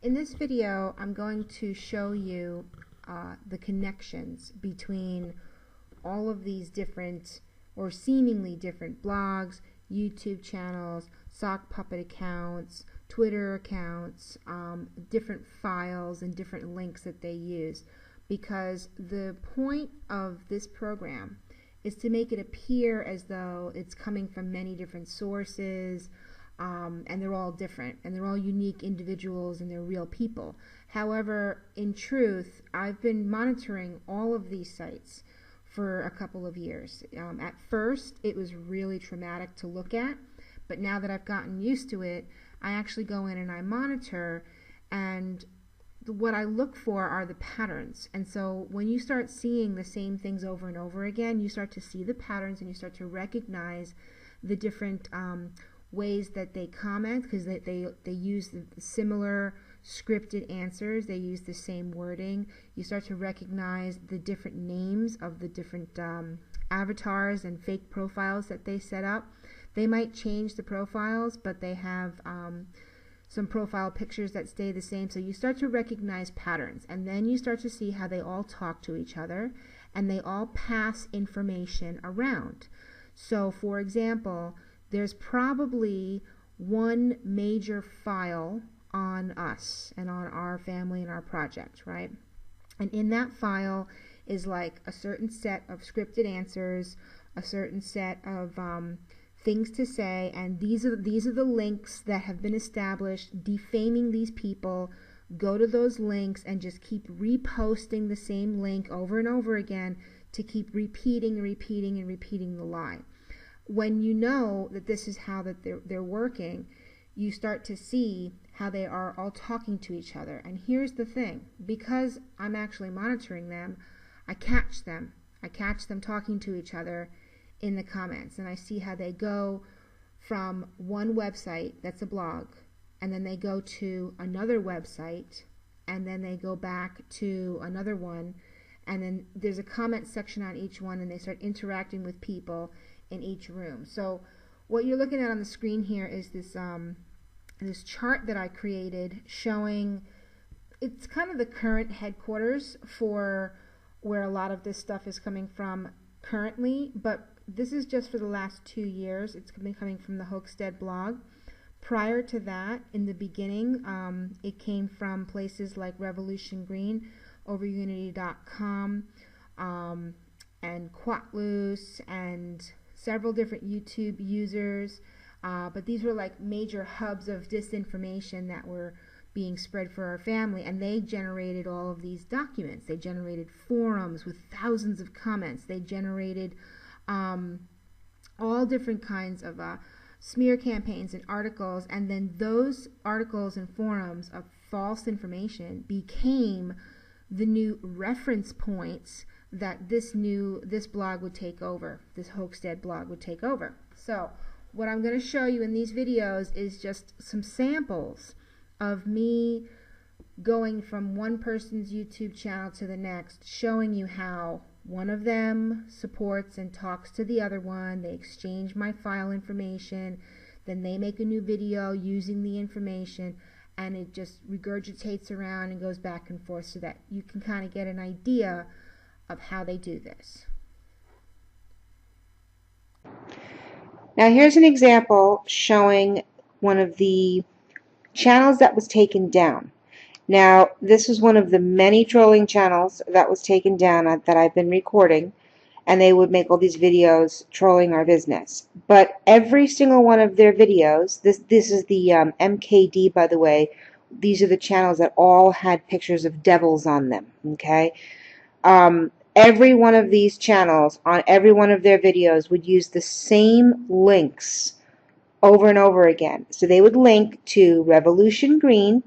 In this video, I'm going to show you the connections between all of these different or seemingly different blogs, YouTube channels, sock puppet accounts, Twitter accounts, different files and different links that they use. Because the point of this program is to make it appear as though it's coming from many different sources, and they're all different, and they're all unique individuals, and they're real people. However, in truth, I've been monitoring all of these sites for a couple of years. At first, it was really traumatic to look at, but now that I've gotten used to it, I actually go in and I monitor, and what I look for are the patterns. And so when you start seeing the same things over and over again, you start to see the patterns, and you start to recognize the different ways that they comment, because they use the similar scripted answers, they use the same wording. You start to recognize the different names of the different avatars and fake profiles that they set up. They might change the profiles, but they have some profile pictures that stay the same. So you start to recognize patterns, and then you start to see how they all talk to each other, and they all pass information around. So for example, there's probably one major file on us and on our family and our project, right? And in that file is like a certain set of scripted answers, a certain set of things to say, and these are the links that have been established defaming these people. Go to those links and just keep reposting the same link over and over again to keep repeating and repeating and repeating the lie. When you know that this is how that they're working, you start to see how they are all talking to each other. And here's the thing, because I'm actually monitoring them, I catch them talking to each other in the comments, and I see how they go from one website that's a blog, and then they go to another website, and then they go back to another one, and then there's a comment section on each one, and they start interacting with people in each room. So what you're looking at on the screen here is this this chart that I created showing, it's kind of the current headquarters for where a lot of this stuff is coming from currently, but this is just for the last 2 years. It's been coming from the Hoaxdead blog. Prior to that, in the beginning, it came from places like Revolution Green, overunity.com, and Quatloose, and several different YouTube users, but these were like major hubs of disinformation that were being spread for our family, and they generated all of these documents. They generated forums with thousands of comments. They generated all different kinds of smear campaigns and articles, and then those articles and forums of false information became the new reference points that this blog would take over, this Hoaxdead blog would take over. So what I'm going to show you in these videos is just some samples of me going from one person's YouTube channel to the next, showing you how one of them supports and talks to the other one. They exchange my file information, then they make a new video using the information, and it just regurgitates around and goes back and forth, so that you can kind of get an idea of how they do this. Now here's an example showing one of the channels that was taken down. Now this was one of the many trolling channels that was taken down that I've been recording, and they would make all these videos trolling our business. But every single one of their videos, this is the MKD, by the way, these are the channels that all had pictures of devils on them, okay? Every one of these channels on every one of their videos would use the same links over and over again. So they would link to Revolution Green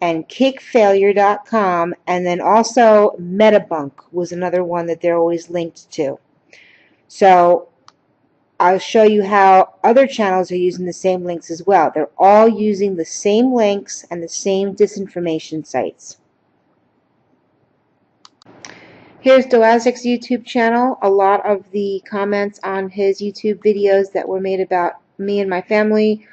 and kickfailure.com, and then also Metabunk was another one that they're always linked to. So I'll show you how other channels are using the same links as well. They're all using the same links and the same disinformation sites. Here's Doazic's YouTube channel. A lot of the comments on his YouTube videos that were made about me and my family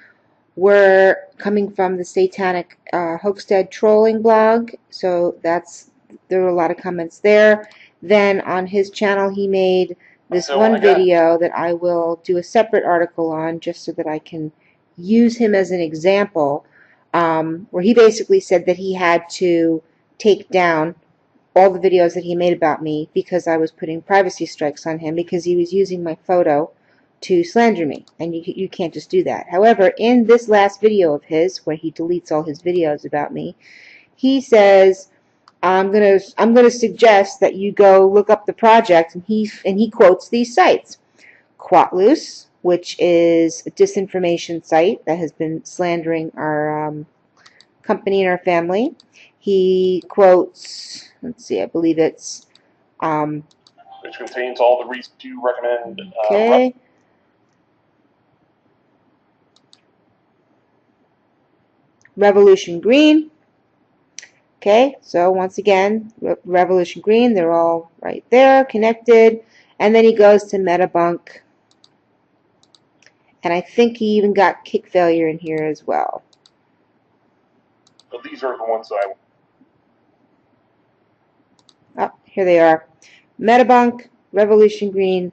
were coming from the satanic Hoaxstead trolling blog. So there were a lot of comments there. Then on his channel he made this one video that I will do a separate article on just so that I can use him as an example, where he basically said that he had to take down all the videos that he made about me because I was putting privacy strikes on him because he was using my photo to slander me, and you can't just do that. However, in this last video of his, where he deletes all his videos about me, he says, I'm gonna suggest that you go look up the project, and he quotes these sites. Quatloose, which is a disinformation site that has been slandering our company and our family. He quotes, let's see, I believe it's which contains all the reasons you recommend. Okay. Revolution Green. Okay, so once again, Revolution Green, they're all right there, connected. And then he goes to Metabunk. And I think he even got kick failure in here as well. But these are the ones that Oh, here they are. Metabunk, Revolution Green,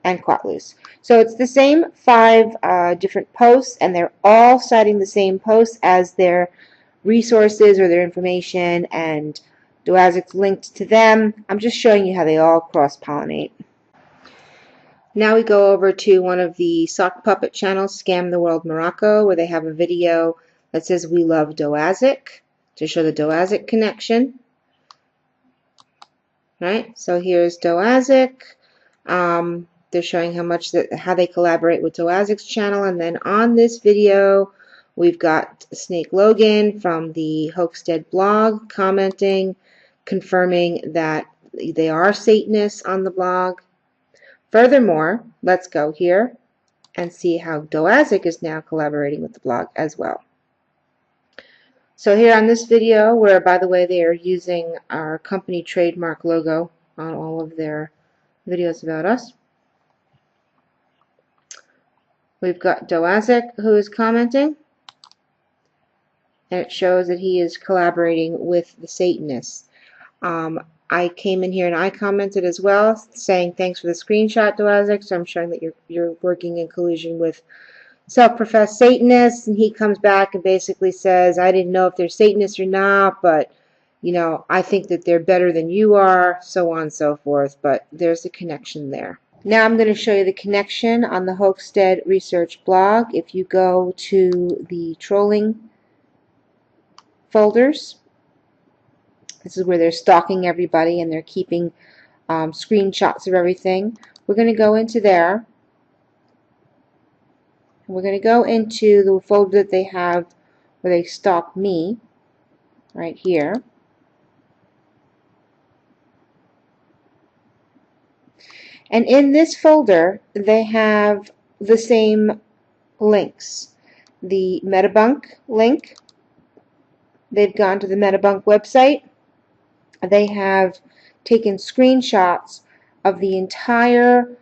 and Quatloose. So it's the same 5 different posts, and they're all citing the same posts as their resources or their information, and Doazic's linked to them. I'm just showing you how they all cross-pollinate. Now we go over to one of the sock puppet channels, Scam the World Morocco, where they have a video that says "We love Doazic" to show the Doazic connection. Right, so here's Doazic. They're showing how they collaborate with Doazic's channel, and then on this video we've got Snake Logan from the Hoaxstead blog commenting, confirming that they are Satanists on the blog. Furthermore, let's go here and see how Doazic is now collaborating with the blog as well. So here on this video, where by the way they are using our company trademark logo on all of their videos about us, we've got Doazic who is commenting, and it shows that he is collaborating with the Satanists. I came in here and I commented as well, saying thanks for the screenshot, Doazic. So I'm showing that you're working in collusion with self-professed Satanists, and he comes back and basically says, I didn't know if they're Satanists or not, but you know, I think that they're better than you are, so on and so forth. But there's a connection there. Now I'm going to show you the connection on the Hoaxstead Research blog. If you go to the trolling folders, this is where they're stalking everybody and they're keeping screenshots of everything. We're going to go into there. We're going to go into the folder that they have where they stalk me, right here. And in this folder, they have the same links. The Metabunk link, they've gone to the Metabunk website. They have taken screenshots of the entire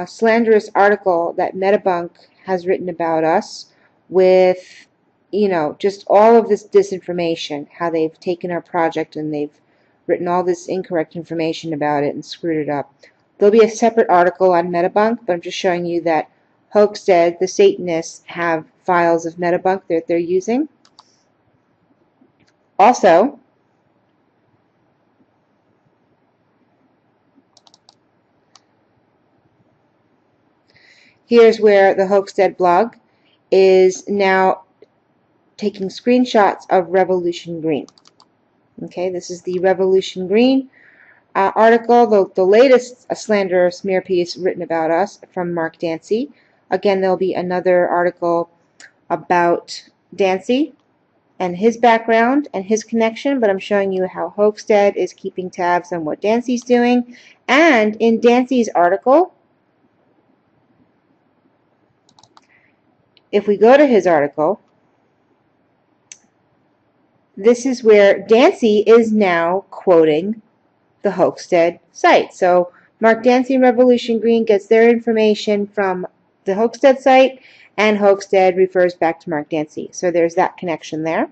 slanderous article that Metabunk has written about us, with, you know, just all of this disinformation, how they've taken our project and they've written all this incorrect information about it and screwed it up. There'll be a separate article on Metabunk, but I'm just showing you that Hoaxstead, the Satanists, have files of Metabunk that they're using. Also, here's where the Hoaxstead blog is now taking screenshots of Revolution Green. Okay, this is the Revolution Green article, the latest slander smear piece written about us from Mark Dancy. Again, there'll be another article about Dancy and his background and his connection, but I'm showing you how Hoaxstead is keeping tabs on what Dancy's doing. And in Dancy's article, if we go to his article, this is where Dancy is now quoting the Hoaxstead site. So Mark Dancy and Revolution Green gets their information from the Hoaxstead site, and Hoaxdead refers back to Mark Dancy. So there's that connection there.